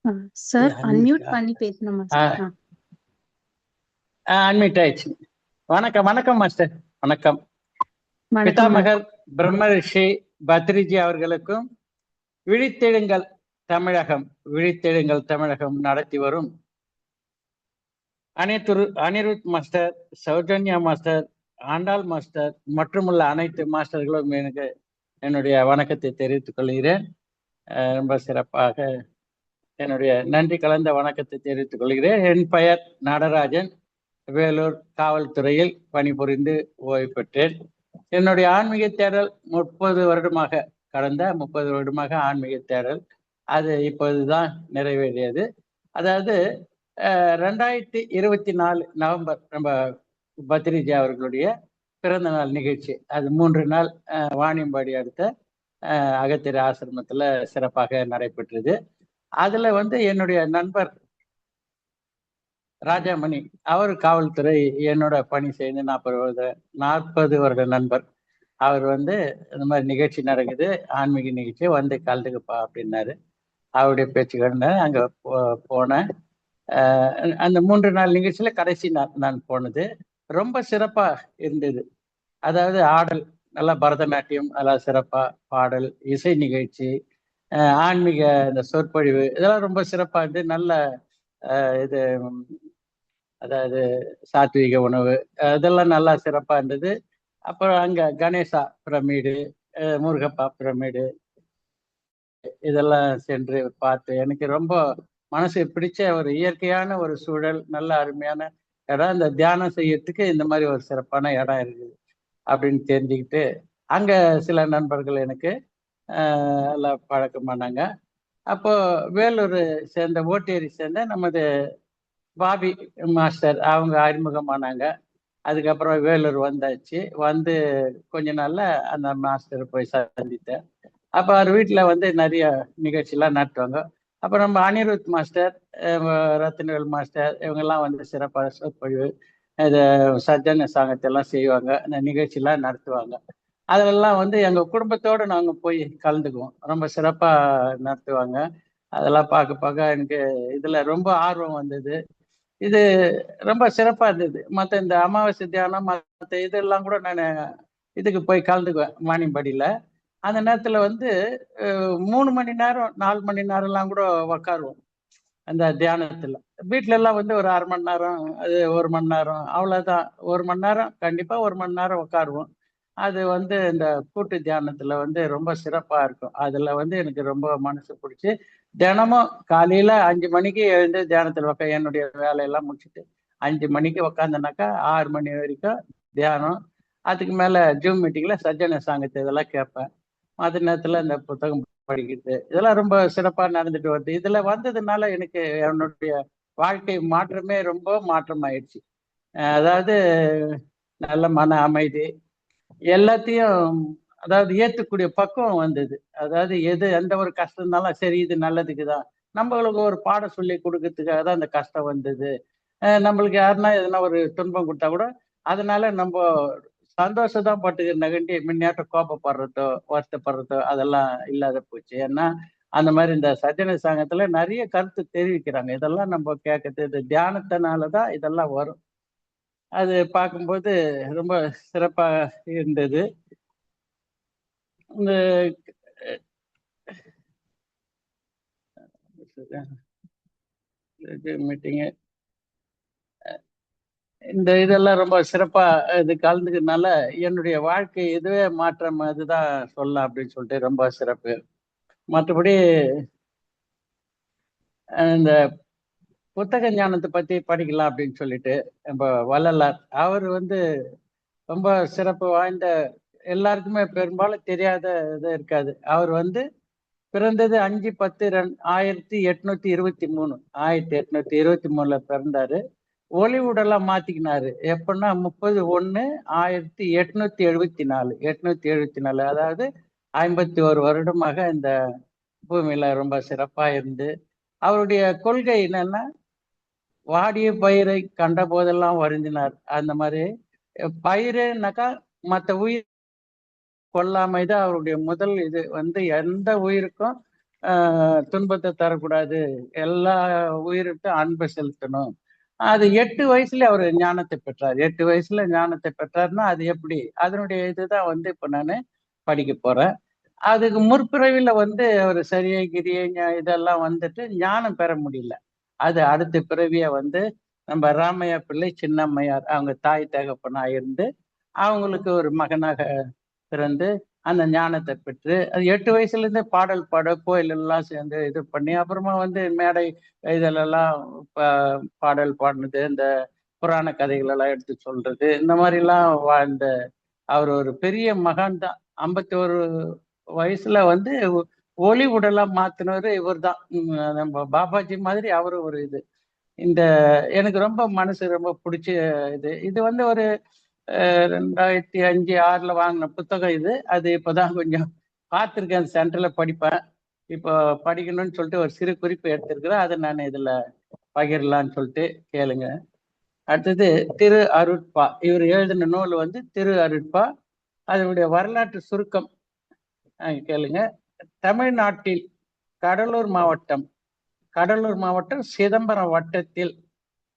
Sir unmute அன்மியூட்டா? பண்ணி பேசணும் master. Unmute ஆயிடுச்சு. வணக்கம் வணக்கம் மாஸ்டர். வணக்கம். வணக்கம் பிதாமகர் பிரம்ம ரிஷி பத்ரிஜி அவர்களுக்கும் விழித்தெழுங்கள் தமிழகம் நடத்தி வரும் Anirudh master, Soujanya master, Andal master மற்றுமுள்ள அனைத்து மாஸ்டர்களும் எனக்கு என்னுடைய வணக்கத்தை தெரிவித்துக் கொள்கிறேன். ரொம்ப சிறப்பாக என்னுடைய நன்றி கலந்த வணக்கத்தை தெரிவித்துக் கொள்கிறேன். என் பெயர் நடராஜன். வேலூர் காவல்துறையில் பணிபுரிந்து ஓய்வு பெற்றேன். என்னுடைய ஆன்மீக தேடல் கடந்த 30 வருடமாக ஆன்மீக தேடல். அது இப்போதுதான் நிறைவேறியது. அதாவது 2024 நவம்பர் நம்ம பத்ரிஜி அவர்களுடைய பிறந்த நாள் நிகழ்ச்சி. அது 3 நாள் வாணியம்பாடி அடுத்த அகத்திரை ஆசிரமத்துல சிறப்பாக நடைபெற்றது. அதுல என்னுடைய நண்பர் ராஜாமணி, அவர் காவல்துறை என்னோட பணி செய்து 40 வருட நண்பர். அவர் இந்த மாதிரி நிகழ்ச்சி நடக்குது, ஆன்மீக நிகழ்ச்சி, கலந்துக்கப்பா அப்படின்னாரு. அவருடைய பேச்சுக்கள் அங்க போனேன். அந்த 3 நாள் நிகழ்ச்சியில கடைசி நாள் நான் போனது ரொம்ப சிறப்பா இருந்தது. அதாவது ஆடல் நல்லா, பரதநாட்டியம் நல்லா சிறப்பா, பாடல், இசை நிகழ்ச்சி, ஆன்மீக இந்த சொற்பொழிவு இதெல்லாம் ரொம்ப சிறப்பா இருந்து, நல்ல இது அதாவது சாத்வீக உணவு இதெல்லாம் நல்லா சிறப்பா இருந்தது. அப்புறம் அங்க கணேசா பிரமிடு, முருகப்பா பிரமிடு இதெல்லாம் சென்று பார்த்து எனக்கு ரொம்ப மனசு பிடிச்ச ஒரு இயற்கையான ஒரு சூழல், நல்ல அருமையான இடம். இந்த தியானம் செய்யறதுக்கு இந்த மாதிரி ஒரு சிறப்பான இடம் இருக்குது அப்படின்னு தெரிஞ்சுக்கிட்டு அங்க சில நண்பர்கள் எனக்கு எல்லாம் பழக்கமானாங்க. அப்போ வேலூர் சேர்ந்த ஓட்டேரி சேர்ந்த நமது பாபி மாஸ்டர் அவங்க அறிமுகமானாங்க. அதுக்கப்புறம் வேலூர் வந்தாச்சு. கொஞ்ச நாள்ல அந்த மாஸ்டர் போய் சந்தித்தேன். அப்போ அவர் வீட்டில் நிறைய நிகழ்ச்சியெல்லாம் நடத்துவாங்க. அப்போ நம்ம அனிருத் மாஸ்டர், ரத்தினவேல் மாஸ்டர் இவங்கெல்லாம் சிறப்பாக சொற்பொழிவு, இதை சஜ்ஜன சாங்கத்தெல்லாம் செய்வாங்க, இந்த நிகழ்ச்சியெல்லாம் நடத்துவாங்க. அதெல்லாம் எங்கள் குடும்பத்தோடு நாங்கள் போய் கலந்துக்குவோம். ரொம்ப சிறப்பாக நடத்துவாங்க. அதெல்லாம் பார்க்க எனக்கு இதில் ரொம்ப ஆர்வம் வந்தது. இது ரொம்ப சிறப்பாக இருந்தது. மற்ற இந்த அமாவாசை தியானம் மற்ற இதெல்லாம் கூட நான் இதுக்கு போய் கலந்துக்குவேன் வாணியம்பாடியில். அந்த நேரத்தில் 3 மணி நேரம் 4 மணி நேரம்லாம் கூட உக்காருவோம் அந்த தியானத்தில். வீட்டில எல்லாம் ஒரு அரை மணி நேரம், அது 1 மணி நேரம், அவ்வளோதான். 1 மணி நேரம் கண்டிப்பாக 1 மணி நேரம் உட்காருவோம். அது இந்த கூட்டு தியானத்துல ரொம்ப சிறப்பா இருக்கும். அதுல எனக்கு ரொம்ப மனசு பிடிச்சி தினமும் காலையில 5 மணிக்கு எழுந்து தியானத்துல என்னுடைய வேலையெல்லாம் முடிச்சுட்டு 5 மணிக்கு உக்காந்தனாக்கா 6 மணி வரைக்கும் தியானம். அதுக்கு மேல ஜூம் மீட்டிங்ல சஜ்ஜன சாங்கத்தை இதெல்லாம் கேட்பேன். மற்ற நேரத்துல இந்த புத்தகம் படிக்கிறது இதெல்லாம் ரொம்ப சிறப்பா நடந்துட்டு வருது. இதுல வந்ததுனால எனக்கு என்னுடைய வாழ்க்கை மாற்றமே ரொம்ப மாற்றம் ஆயிடுச்சு. அதாவது நல்ல மன அமைதி, எல்லாத்தையும் அதாவது ஏத்துக்கூடிய பக்குவம் வந்தது. அதாவது எந்த ஒரு கஷ்டம் இருந்தாலும் சரி இது நல்லதுக்குதான், நம்மளுக்கு ஒரு பாடம் சொல்லி கொடுக்கறதுக்காக தான் அந்த கஷ்டம் வந்தது. நம்மளுக்கு யாருன்னா எதனா ஒரு துன்பம் கொடுத்தா கூட அதனால நம்ம சந்தோஷம் தான் பட்டுக்கிற நகண்டி முன்னேற்றம் கோபப்படுறதோ வருத்தப்படுறதோ அதெல்லாம் இல்லாத போச்சு. ஏன்னா அந்த மாதிரி இந்த சஜ்ஜன சாங்கத்துல நிறைய கருத்து தெரிவிக்கிறாங்க. இதெல்லாம் நம்ம கேட்கறது இந்த தியானத்தினாலதான் இதெல்லாம் வரும். அது பார்க்கும்போது ரொம்ப சிறப்பாக இருந்தது. இந்த மீட்டிங்கு இந்த இதெல்லாம் ரொம்ப சிறப்பா இது கலந்துக்கிறதுனால என்னுடைய வாழ்க்கை இதுவே மாற்றம் அதுதான் சொல்லலாம் அப்படின்னு சொல்லிட்டு ரொம்ப சிறப்பு. மற்றபடி இந்த புத்தக ஞானத்தை பத்தி படிக்கலாம் அப்படின்னு சொல்லிட்டு நம்ம வள்ளலார் அவர் ரொம்ப சிறப்பு வாய்ந்த, எல்லாருக்குமே பெரும்பாலும் தெரியாத இது இருக்காது. அவர் பிறந்தது 5/10/1823. 1823 பிறந்தாரு. ஒளிவுடெல்லாம் மாத்திக்கினாரு. எப்பன்னா 30/1/1874. 874, அதாவது 51 வருடமாக இந்த பூமியில ரொம்ப சிறப்பா இருந்து, அவருடைய கொள்கை என்னன்னா வாடிய பயிரை கண்ட போதெல்லாம் வருந்தினார். அந்த மாதிரி பயிருனாக்கா மற்ற உயிர் கொல்லாமைதான் அவருடைய முதல் இது. எந்த உயிருக்கும் துன்பத்தை தரக்கூடாது, எல்லா உயிருக்கும் அன்பை செலுத்தணும். அது 8 வயசுல அவர் ஞானத்தை பெற்றார். 8 வயசுல ஞானத்தை பெற்றார்னா அது எப்படி? அதனுடைய இதுதான் இப்ப நான் படிக்க போறேன். அதுக்கு முற்பிறவில ஒரு சரியை கிரியை இதெல்லாம் ஞானம் பெற முடியல. அது அடுத்த பிறவிய நம்ம ராமையா பிள்ளை சின்னம்மையார் அவங்க தாய் தகப்பனா இருந்து அவங்களுக்கு ஒரு மகனாக பிறந்து அந்த ஞானத்தை பெற்று அது 8 வயசுல இருந்தே பாடல் பாட கோயில் எல்லாம் சேர்ந்து இது பண்ணி அப்புறமா மேடை இதெல்லாம் பாடல் பாடினது, இந்த புராண கதைகள் எல்லாம் எடுத்து சொல்றது, இந்த மாதிரி எல்லாம் வாழ்ந்த அவர் ஒரு பெரிய மகான் தான். 51 வயசுல ஒளி உடலா மாத்தினவர் இவர் தான். நம்ம பாபாஜி மாதிரி அவரு ஒரு இது. இந்த எனக்கு ரொம்ப மனசு ரொம்ப பிடிச்ச இது. இது ஒரு 2005, 2006 வாங்கின புத்தகம் இது. அது இப்போதான் கொஞ்சம் பார்த்துருக்கேன், சென்டர்ல படிப்பேன். இப்போ படிக்கணும்னு சொல்லிட்டு ஒரு சிறு குறிப்பு எடுத்திருக்கிறேன். அதை நான் இதுல பகிரலான்னு சொல்லிட்டு கேளுங்க. அடுத்தது திரு அருட்பா. இவர் எழுதின நூல் திரு அருட்பா. அதனுடைய வரலாற்று சுருக்கம் கேளுங்க. தமிழ்நாட்டில் கடலூர் மாவட்டம் சிதம்பரம் வட்டத்தில்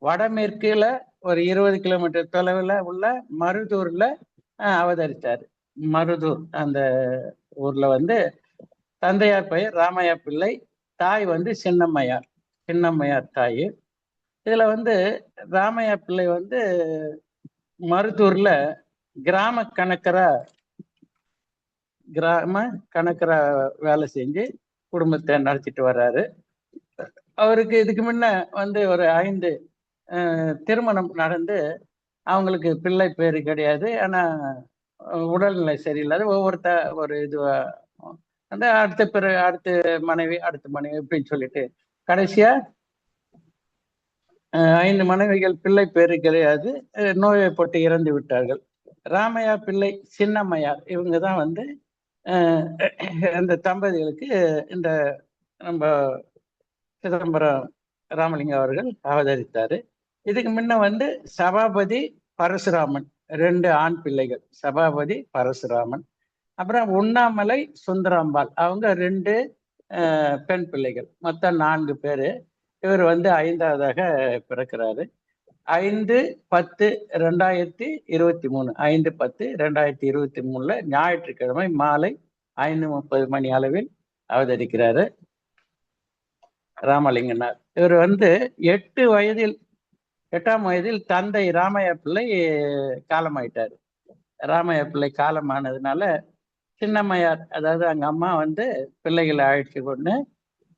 வடமேற்குல ஒரு 20 கிலோமீட்டர் தொலைவில் உள்ள மருதூர்ல அவதரித்தார். மருதூர் அந்த ஊர்ல தந்தையார் பெயர் ராமையா பிள்ளை, தாய் சின்னம்மையார் தாய். இதுல ராமையா பிள்ளை மருதூர்ல கிராம கணக்கரா வேலை செஞ்சு குடும்பத்தை நடத்திட்டு வர்றாரு. அவருக்கு இதுக்கு முன்ன ஒரு 5 திருமணம் நடந்து அவங்களுக்கு பிள்ளை பேரு கிடையாது. ஆனா உடல்நிலை சரியில்லாத ஒரு இதுவா அடுத்த மனைவி அப்படின்னு சொல்லிட்டு கடைசியா 5 மனைவிகள், பிள்ளை பேரு கிடையாது, நோயப்பட்டு இறந்து விட்டார்கள். ராமையா பிள்ளை சின்னம்மையார் இவங்க தான் இந்த தம்பதிகளுக்கு இந்த நம்ம சிதம்பரம் ராமலிங்கம் அவர்கள் அவதரித்தாரு. இதுக்கு முன்ன சபாபதி பரசுராமன் 2 ஆண் பிள்ளைகள், சபாபதி பரசுராமன். அப்புறம் உண்ணாமலை சுந்தராம்பாள் அவங்க 2 பெண் பிள்ளைகள், மொத்தம் 4 பேரு. இவர் 5ஆவதாக பிறக்கிறாரு. 5/10/2023 5/10/2023 ஞாயிற்றுக்கிழமை மாலை 5:30 மணி அளவில் அவதரிக்கிறாரு ராமலிங்கனார். இவர் 8ஆம் வயதில் தந்தை ராமையா பிள்ளை காலமாயிட்டாரு. ராமையா பிள்ளை காலமானதுனால சின்னம்மையார், அதாவது அங்க அம்மா பிள்ளைகளை அழைச்சு கொண்டு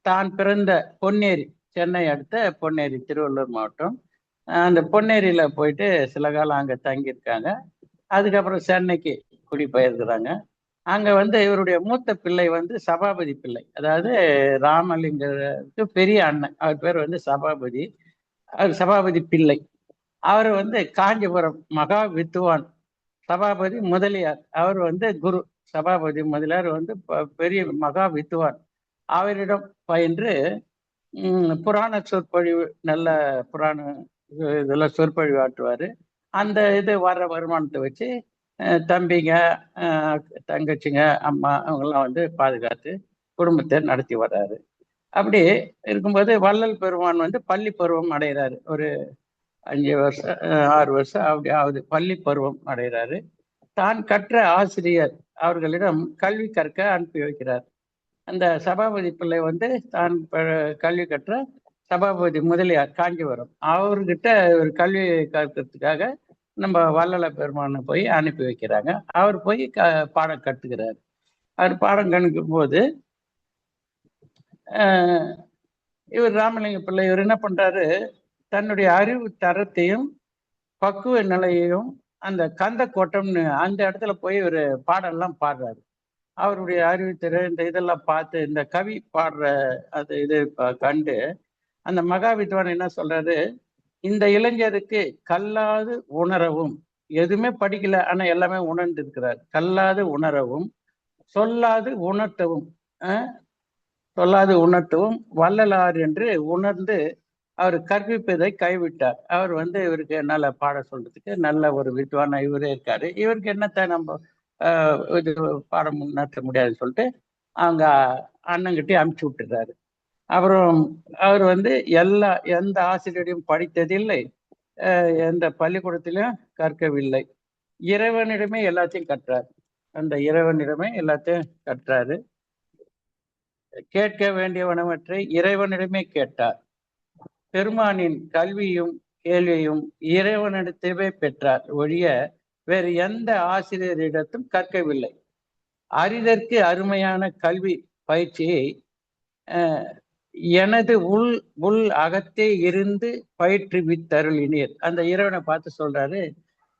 தான் பிறந்த பொன்னேரி, சென்னை அடுத்த பொன்னேரி, திருவள்ளூர் மாவட்டம், அந்த பொன்னேரியில போயிட்டு சில காலம் அங்க தங்கியிருக்காங்க. அதுக்கப்புறம் சென்னைக்கு குடிபெயர்க்கிறாங்க. அங்க இவருடைய மூத்த பிள்ளை சபாபதி பிள்ளை, அதாவது ராமலிங்கருக்கு பெரிய அண்ணன், அவர் பேர் சபாபதி. அவர் சபாபதி பிள்ளை. அவர் காஞ்சிபுரம் மகா வித்துவான் சபாபதி முதலியார், அவர் குரு. சபாபதி முதலியார் பெரிய மகா வித்துவான். அவரிடம் பயின்று புராண சொற்பொழிவு, நல்ல புராண இதெல்லாம் சொற்பொழிவு ஆட்டுவாரு. அந்த இது வர்ற வருமானத்தை வச்சு தம்பிங்க, தங்கச்சிங்க, அம்மா அவங்கெல்லாம் பாதுகாத்து குடும்பத்தை நடத்தி வர்றாரு. அப்படி இருக்கும்போது வள்ளல் பெருமான் பள்ளி பருவம் அடைகிறாரு. ஒரு 5 வருஷம் 6 வருஷம் அப்படி ஆகுது, பள்ளி பருவம் அடைகிறாரு. தான் கற்ற ஆசிரியர் அவர்களிடம் கல்வி கற்க அனுப்பி வைக்கிறார். அந்த சபாபதி பிள்ளை தான் கல்வி கற்ற சபாபதி முதலியார் காஞ்சிபுரம், அவர்கிட்ட ஒரு கல்வி கற்கிறதுக்காக நம்ம வள்ளல பெருமானை போய் அனுப்பி வைக்கிறாங்க. அவர் போய் பாடம் கற்றுக்கிறார். அவர் பாடம் கணிக்கும் போது இவர் ராமலிங்க பிள்ளை இவர் என்ன பண்றாரு, தன்னுடைய அறிவு தரத்தையும் பக்குவ நிலையையும் அந்த கந்த கோட்டம்னு அந்த இடத்துல போய் ஒரு பாடெல்லாம் பாடுறாரு. அவருடைய அறிவுத்திற இந்த இதெல்லாம் பார்த்து இந்த கவி பாடுற அது இது கண்டு அந்த மகா வித்வான் என்ன சொல்றாரு, இந்த இளைஞருக்கு கல்லாது உணரவும், எதுவுமே படிக்கல ஆனா எல்லாமே உணர்ந்து இருக்கிறார், கல்லாது உணரவும் சொல்லாது உணர்த்தவும் வள்ளலார் என்று உணர்ந்து அவர் கற்பிப்பதை கைவிட்டார். அவர் இவருக்கு நல்ல பாடம் சொல்றதுக்கு நல்ல ஒரு வித்வான இவரே இருக்காரு, இவருக்கு என்னத்தை நம்ம இது பாடம் நடத்த முடியாதுன்னு சொல்லிட்டு அவங்க அண்ணங்கிட்டே அனுப்பிச்சு விட்டுறாரு. அப்புறம் அவர் வந்து எந்த ஆசிரியரையும் படித்ததில்லை, எந்த பள்ளிக்கூடத்திலும் கற்கவில்லை. இறைவனிடமே எல்லாத்தையும் கற்றார். அந்த இறைவனிடமே எல்லாத்தையும் கற்றாரு. கேட்க வேண்டியவனவற்றை இறைவனிடமே கேட்டார். பெருமானின் கல்வியும் கேள்வியும் இறைவனிடத்தவே பெற்றார் ஒழிய வேறு எந்த ஆசிரியரிடத்தும் கற்கவில்லை. அரிதற்கு அருமையான கல்வி பயிற்சியை எனது உள் அகத்தே இருந்து பயிற்றுவித்தருளினீர். அந்த இறைவனை பார்த்து சொல்றாரு,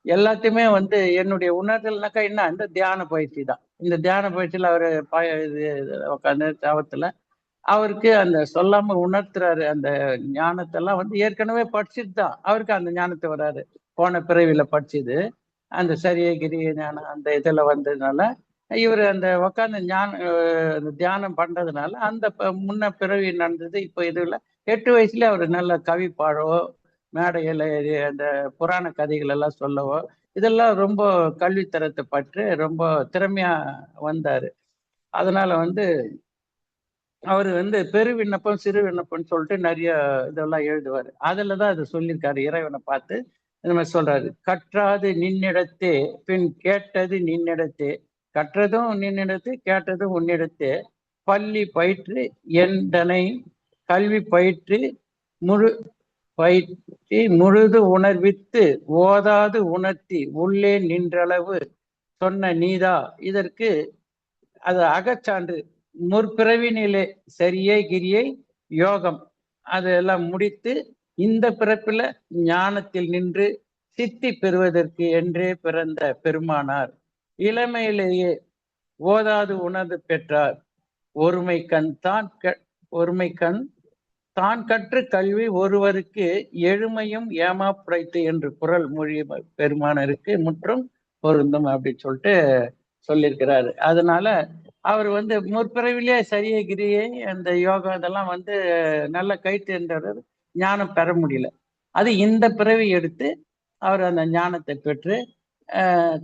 எல்லாத்தையுமே வந்து என்னுடைய உணர்தல்னாக்கா என்ன, இந்த தியான பயிற்சி தான். இந்த தியான பயிற்சியில் அவர் உட்காந்து தவத்துல அவருக்கு அந்த சொல்லாம உணர்த்துறாரு. அந்த ஞானத்தெல்லாம் வந்து ஏற்கனவே படிச்சுட்டு தான் அவருக்கு அந்த ஞானத்தை வராது. போன பிறவியில படிச்சது அந்த சரியை கிரிய ஞானம் அந்த இதுல வந்ததுனால இவர் அந்த உட்காந்து தியானம் பண்றதுனால அந்த முன்ன பிறவி நடந்தது. இப்போ இதுல 8 வயசுல அவர் நல்ல கவி பாடவோ, மேடையில அந்த புராண கதைகள் எல்லாம் சொல்லவோ, இதெல்லாம் ரொம்ப கல்வித்தரத்தை பற்றி ரொம்ப திறமையா வந்தாரு. அதனால வந்து அவர் வந்து பெரு விண்ணப்பம் சிறு விண்ணப்பம்னு சொல்லிட்டு நிறைய இதெல்லாம் எழுதுவார். அதுலதான் அது சொல்லியிருக்காரு. இறைவனை பார்த்து இந்த மாதிரி சொல்றாரு, கற்றாது நின்னிடத்தே பின் கேட்டது நின்னிடத்தே, கற்றதும் நின்னிடத்து கேட்டதும் உன்னிடத்தே, பள்ளி பயிற்று எந்தனை கல்வி பயிற்று முழுது உணர்வித்து ஓதாது உணர்த்தி உள்ளே நின்றளவு சொன்ன நீதா. இதற்கு அது அகச்சான்று. முற்பிறவினிலே சரியை கிரியை யோகம் அதெல்லாம் முடித்து இந்த பிறப்பில ஞானத்தில் நின்று சித்தி பெறுவதற்கு என்றே பிறந்த பெருமானார் இளமையிலேயே ஓதாது உணர்ந்து பெற்றார். ஒருமை கண் தான் கற்று கல்வி ஒருவருக்கு எழுமையும் ஏமாப்புடைத்து என்று குரல் மொழி பெருமானருக்கு முற்றும் பொருந்தும் அப்படின்னு சொல்லிட்டு சொல்லியிருக்கிறாரு. அதனால அவர் வந்து முற்பிறவிலே சரியை கிரியை அந்த யோகா இதெல்லாம் வந்து நல்ல கைத்தேர்ந்தவர், ஞானம் பெற முடியல. அது இந்த பிறவி எடுத்து அவர் அந்த ஞானத்தை பெற்று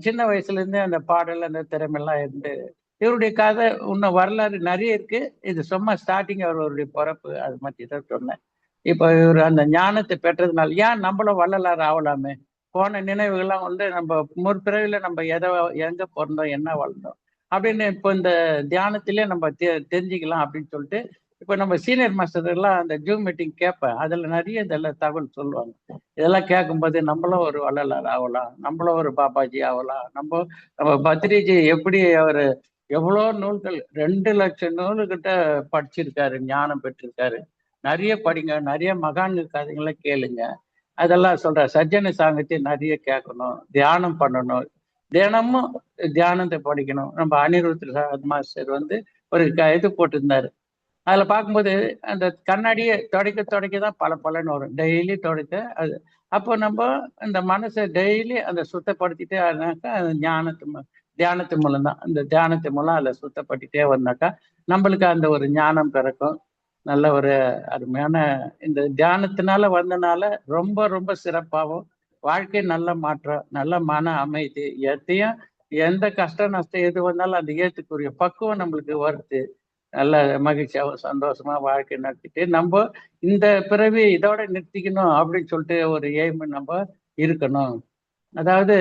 சின்ன வயசுல இருந்தே அந்த பாடல் அந்த திறமெல்லாம் இருந்து இவருடைய கதை இன்னும் வரலாறு நிறைய இருக்கு. இது சும்மா ஸ்டார்டிங் அவருடைய பிறப்பு அது மாதிரி தான் சொன்னேன். இப்போ இவர் அந்த ஞானத்தை பெற்றதுனால ஏன் நம்மளும் வள்ளலார் ஆகலாமே, போன நினைவுகள்லாம் வந்து நம்ம முற்பிறவில நம்ம எங்க பிறந்தோம் என்ன வளர்ந்தோம் அப்படின்னு இப்போ இந்த தியானத்திலே நம்ம தெரிஞ்சுக்கலாம் அப்படின்னு சொல்லிட்டு இப்போ நம்ம சீனியர் மாஸ்டர் எல்லாம் அந்த ஜூம் மீட்டிங் கேட்பேன். அதுல நிறைய இதெல்லாம் தகவல் சொல்லுவாங்க. இதெல்லாம் கேட்கும்போது நம்மளும் ஒரு வள்ளலார் ஆகலாம், நம்மளும் ஒரு பாபாஜி ஆகலாம். நம்ம பத்ரிஜி எப்படி அவர் எவ்வளோ நூல்கள் 2 லட்சம் நூல்கிட்ட படிச்சிருக்காரு, ஞானம் பெற்றிருக்காரு. நிறைய படிங்க, நிறைய மகான்கள் கதைகளை கேளுங்க. அதெல்லாம் சொல்ற சஜ்ஜன சாங்கத்தை நிறைய கேட்கணும், தியானம் பண்ணணும், தினமும் தியானத்தை படிக்கணும். நம்ம அனிருத் மாஸ்டர் வந்து ஒரு இது போட்டிருந்தாரு. அதுல பார்க்கும்போது அந்த கண்ணாடியை துடைக்க தான் பலன்னு வரும். டெய்லி துடைக்க அது அப்போ நம்ம இந்த மனசை டெய்லி அந்த சுத்தப்படுத்திட்டே ஆனாக்கா அது தியானத்து மூலம் தான். அந்த தியானத்து மூலம் அதில் சுத்தப்படுத்திட்டே வந்தாக்கா நம்மளுக்கு அந்த ஒரு ஞானம் பிறக்கும். நல்ல ஒரு அருமையான இந்த தியானத்தினால வந்தனால ரொம்ப ரொம்ப சிறப்பாகவும் வாழ்க்கை நல்ல மாற்றம், நல்ல மன அமைதி, எந்த கஷ்ட நஷ்டம் எது வந்தாலும் அந்த ஏற்றுக்குரிய பக்குவம் நம்மளுக்கு வருது. நல்ல மகிழ்ச்சியாகவும் சந்தோஷமா வாழ்க்கை நடத்திட்டு நம்ம இந்த பிறவி இதோட நிறுத்திக்கணும் அப்படின்னு சொல்லிட்டு ஒரு எய்ம் நம்ம இருக்கணும். அதாவது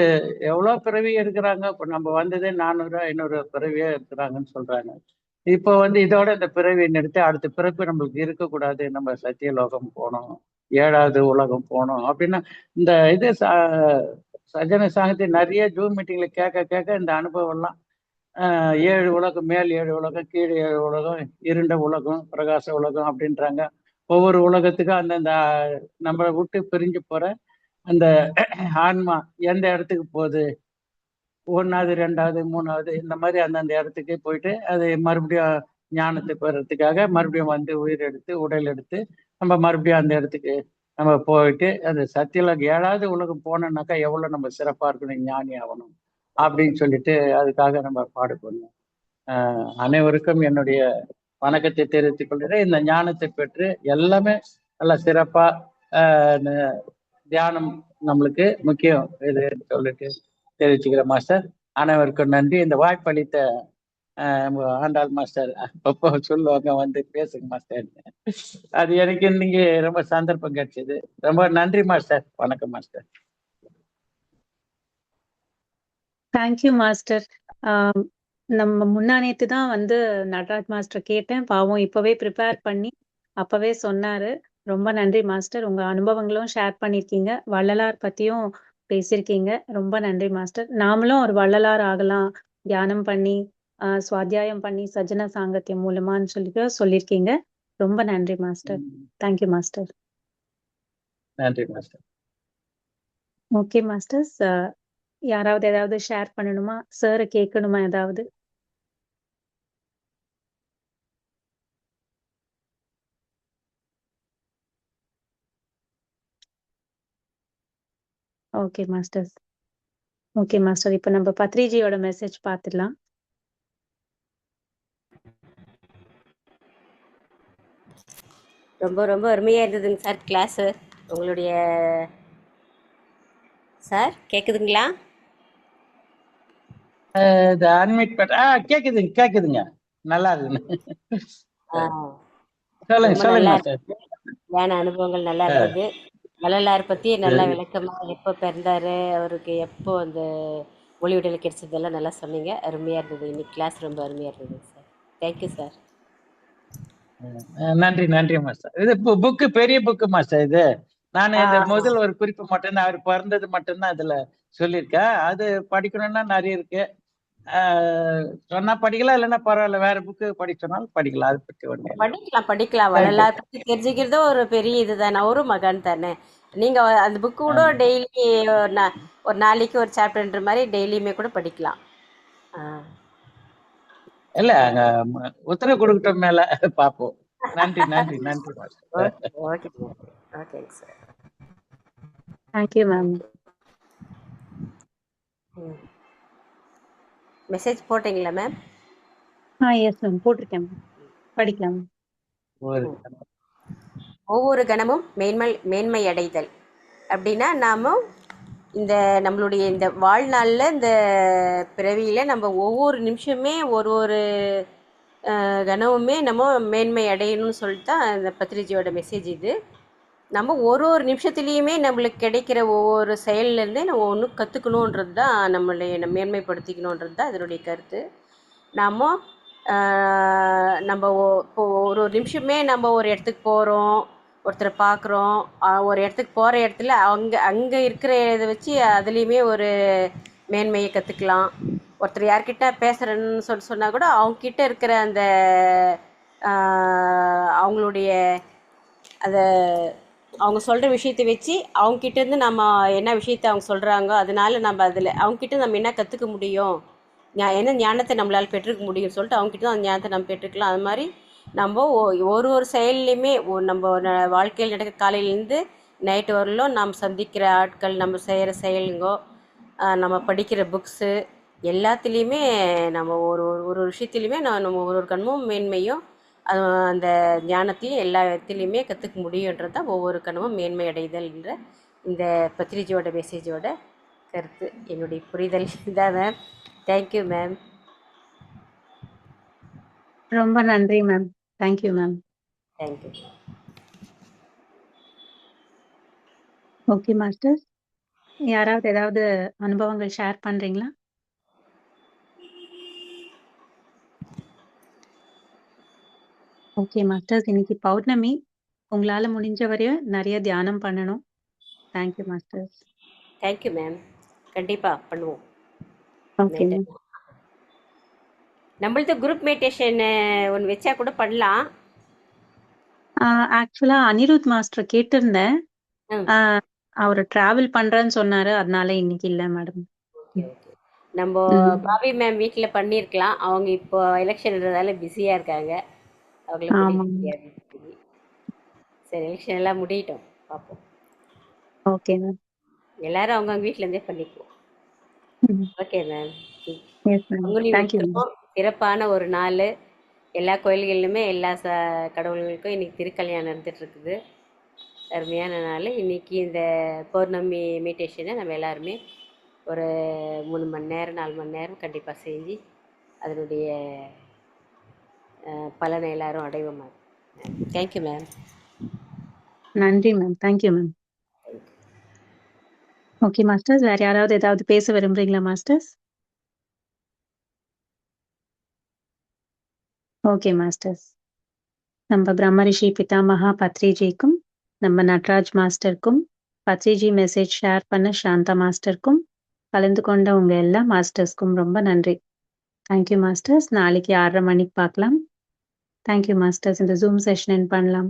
எவ்வளோ பிறவி இருக்கிறாங்க. இப்போ நம்ம வந்ததே 400 500 பிறவியே இருக்கிறாங்கன்னு சொல்றாங்க. இப்போ வந்து இதோட இந்த பிறவியை நிறுத்தி அடுத்த பிறப்பு நம்மளுக்கு இருக்கக்கூடாது, நம்ம சத்தியலோகம் போகணும், 7வது உலகம் போகணும் அப்படின்னா இந்த இது சஜன சாங்கத்தை நிறைய ஜூம் மீட்டிங்ல கேட்க இந்த அனுபவம்லாம் 7 உலகம், மேல் 7 உலகம், கீழே 7 உலகம், இருண்ட உலகம், பிரகாச உலகம் அப்படின்றாங்க. ஒவ்வொரு உலகத்துக்கும் அந்தந்த நம்மளை விட்டு பிரிஞ்சு போற அந்த ஆன்மா எந்த இடத்துக்கு போகுது, 1வது 2வது 3வது இந்த மாதிரி அந்தந்த இடத்துக்கு போயிட்டு அது மறுபடியும் ஞானத்தை பெறத்துக்காக மறுபடியும் வந்து உயிர் எடுத்து உடல் எடுத்து நம்ம மறுபடியும் அந்த இடத்துக்கு நம்ம போயிட்டு அந்த சத்தியலோகம் 7வது உலகம் போனோம்னாக்கா எவ்வளவு நம்ம சிறப்பா இருக்கணும், ஞானி ஆகணும் அப்படின்னு சொல்லிட்டு அதுக்காக நம்ம பாடுபடணும். அனைவருக்கும் என்னுடைய வணக்கத்தை தெரிவித்துக் கொள்கிறேன். இந்த ஞானத்தை பெற்று எல்லாமே நல்லா சிறப்பா தியானம் நம்மளுக்கு முக்கியம் இது சொல்லிட்டு தெரிவிச்சுக்கிறேன் மாஸ்டர். அனைவருக்கும் நன்றி. இந்த வாய்ப்பளித்த ஆண்டாள் மாஸ்டர் அப்பப்போ சொல்லுவாங்க வந்து பேசுங்க மாஸ்டர். அது எனக்கு இன்னைக்கு ரொம்ப சந்தர்ப்பம் கிடைச்சது. ரொம்ப நன்றி மாஸ்டர். வணக்கம் மாஸ்டர். Thank you master. நம்ம முன்னானேத்து தான் வந்து நடராஜ் மாஸ்டர் கேட்டேன். பாவம் இப்பவே ப்ரிப்பேர் பண்ணி அப்பவே சொன்னாரு. ரொம்ப நன்றி மாஸ்டர். உங்க அனுபவங்களும் ஷேர் பண்ணிருக்கீங்க. வள்ளலார் பத்தியும் பேசியிருக்கீங்க. ரொம்ப நன்றி மாஸ்டர். நாமளும் ஒரு வள்ளலார் ஆகலாம், தியானம் பண்ணி சுவாத்தியாயம் பண்ணி சஜ்ஜன சாங்கத்தியம் மூலமான்னு சொல்லிட்டு சொல்லியிருக்கீங்க. ரொம்ப நன்றி மாஸ்டர். Thank you master. நன்றி மாஸ்டர். Okay masters. யாராவது ஏதாவது ஷேர் பண்ணணுமா? சாரை கேட்கணுமா ஏதாவது? Okay masters. Okay master. இப்போ நம்ம பத்ரிஜியோட மெசேஜ் பார்த்துடலாம். ரொம்ப ரொம்ப அருமையாக இருந்ததுங்க சார் கிளாஸு. உங்களுடைய சார் கேட்குதுங்களா? இது அட்மிட் பண்ண கேக்குதுங்க. நல்லா இருக்குங்க. சொல்லுங்க ரொம்ப சொல்லுங்க நல்லா மாஸ்டர். இருந்தது. தியான அனுபவங்கள் நல்லா இருந்தது. வள்ளலார் பற்றி நல்லா விளக்கமாக எப்போ பிறந்தாரு, அவருக்கு எப்போ அந்த ஒளி விடல் கிடைச்சதெல்லாம் நல்லா சொன்னீங்க. அருமையாக இருந்தது. இன்னைக்கு கிளாஸ் ரொம்ப அருமையாக இருந்தது சார். Thank you sir. நன்றி நன்றி மாஸ்டர். இது புக்கு பெரிய புக்கு மாஸ்டர். இது நான் இந்த முதல் ஒரு குறிப்பு மட்டும்தான், அவர் பிறந்தது மட்டும்தான் இதுல சொல்லியிருக்கேன். அது படிக்கணும்னா நிறைய இருக்கு. சொன்னா படிக்கலாம், இல்லைன்னா பரவாயில்ல, வேற புக்கு படிச்சோம்னாலும் படிக்கலாம். அதை பற்றி ஒண்ணு இல்லை. படிக்கலாம். வள்ளலார் பற்றி தெரிஞ்சுக்கிறதோ ஒரு பெரிய இதுதானே, ஒரு மகான் தானே. நீங்க அந்த புக்கு கூட டெய்லி ஒரு நாளைக்கு ஒரு சாப்டர்ன்ற மாதிரி டெய்லியுமே கூட படிக்கலாம். இல்ல அங்க உத்தரவு கொடுக்கட்டும், மேல பாப்போம். நன்றி நன்றி நன்றி மாஸ்டர். ஓகே ஓகேங்க சார். Thank you ma'am. மெசேஜ் போட்டீங்களா மேம்? எஸ் மேம், போட்டிருக்கேன் மேம். படிக்கலாம். ஒவ்வொரு கணமும் மேன்மை அடைதல் அப்படின்னா, நாம இந்த நம்மளுடைய இந்த வாழ்நாளில் இந்த பிறவியில் நம்ம ஒவ்வொரு நிமிஷமே ஒரு ஒரு கணமுமே நம்ம மேன்மை அடையணும்னு சொல்லிட்டு தான் இந்த பத்ரிஜியோட மெசேஜ் இது. நம்ம ஒரு ஒரு நிமிஷத்துலேயுமே நம்மளுக்கு கிடைக்கிற ஒவ்வொரு செயல்லேருந்தே நம்ம ஒன்று கற்றுக்கணுன்றது தான், நம்மளுடைய மேன்மைப்படுத்திக்கணுன்றது தான் இதனுடைய கருத்து. நாம் நம்ம இப்போ ஒரு ஒரு நிமிஷமே நம்ம ஒரு இடத்துக்கு போகிறோம், ஒருத்தரை பார்க்குறோம், ஒரு இடத்துக்கு போகிற இடத்துல அங்கே இருக்கிற இதை வச்சு அதுலேயுமே ஒரு மேன்மையை கற்றுக்கலாம். ஒருத்தர் யார்கிட்ட பேசுகிறேன்னு சொன்னால் கூட அவங்கக்கிட்ட இருக்கிற அந்த அவங்களுடைய அதை அவங்க சொல்கிற விஷயத்தை வச்சு அவங்கக்கிட்டேருந்து நம்ம என்ன விஷயத்தை அவங்க சொல்கிறாங்க, அதனால நம்ம அதில் அவங்கக்கிட்ட நம்ம என்ன கற்றுக்க முடியும், என்ன ஞானத்தை நம்மளால் பெற்றுக்க முடியும்னு சொல்லிட்டு அவங்ககிட்ட தான் அந்த ஞானத்தை நம்ம பெற்றுக்கலாம். அது மாதிரி நம்ம ஒரு ஒரு செயல்லையுமே நம்ம வாழ்க்கையில் நடக்க காலையிலேருந்து நைட்டு வரலும் நாம் சந்திக்கிற ஆட்கள், நம்ம செய்கிற செயலுங்கோ, நம்ம படிக்கிற புக்ஸு எல்லாத்துலேயுமே நம்ம ஒரு ஒரு விஷயத்துலையுமே நம்ம ஒரு ஒரு கண்மும் மேன்மையும் அந்த ஞானத்தையும் எல்லா இடத்துலையுமே கற்றுக்க முடியுன்றது தான் ஒவ்வொரு கணமும் மேன்மை அடைதல் என்ற இந்த பத்ரிஜியோட மெசேஜோட கருத்து. என்னுடைய புரிதல் இதான் மேம். Thank you ma'am. ரொம்ப நன்றி ma'am. Thank you ma'am. Thank you. Okay master, யாராவது ஏதாவது அனுபவங்கள் ஷேர் பண்றீங்களா? ஓகே மாஸ்டர்ஸ், இன்னைக்கு பௌர்ணமி. உங்களால முடிஞ்ச வரையும் நிறைய தியானம் பண்ணணும். Thank you masters. Thank you ma'am. கண்டிப்பாக பண்ணுவோம். Okay ma'am. நம்மளது குரூப் மெடிடேஷன் ஒன்று வச்சா கூட பண்ணலாம். ஆக்சுவலா அனிருத் மாஸ்டர் கேட்டிருந்தேன். அவர் டிராவல் பண்றேன்னு சொன்னாரு, அதனால இன்னைக்கு இல்ல மேடம். Okay okay. நம்ம பாபி மேம் வீட்டில் பண்ணியிருக்கலாம். அவங்க இப்போ எலெக்ஷன்றதால பிஸியாக இருக்காங்க. அவங்களுக்கு சரி, எலெக்ஷன் எல்லாம் முடியட்டும், பார்ப்போம். Okay ma'am. எல்லாரும் அவங்கவுங்க வீட்டிலேருந்தே பண்ணிக்குவோம். Okay ma'am. பங்குனி உத்திரம் சிறப்பான ஒரு நாள். எல்லா கோயில்களிலுமே எல்லா கடவுள்களுக்கும் இன்னைக்கு திருக்கல்யாணம் நடந்துட்டு இருக்குது. அருமையான நாள். இன்னைக்கு இந்த பௌர்ணமி மெடிடேஷனை நம்ம எல்லாருமே ஒரு 3 மணி நேரம் 4 மணி நேரம் கண்டிப்பாக செஞ்சு அதனுடைய பலனை எல்லாரும் அடைவோம் மேம். Thank you ma'am. நன்றி ma'am. Thank you ma'am. Okay masters, வேற யாராவது ஏதாவது பேச விரும்புறீங்களா மாஸ்டர்ஸ்? ஓகே மாஸ்டர்ஸ், நம்ம பிரம்மரிஷி பிதாமகா பத்ரிஜிக்கும் நம்ம நட்ராஜ் மாஸ்டருக்கும் பத்ரிஜி மெசேஜ் ஷேர் பண்ண சாந்தா மாஸ்டருக்கும் கலந்து கொண்ட உங்க எல்லா மாஸ்டர்ஸ்க்கும் ரொம்ப நன்றி. Thank you masters. நாளைக்கு 6:30 மணிக்கு பார்க்கலாம். Thank you masters. இந்த ஜூம் செஷன் பண்ணலாம்.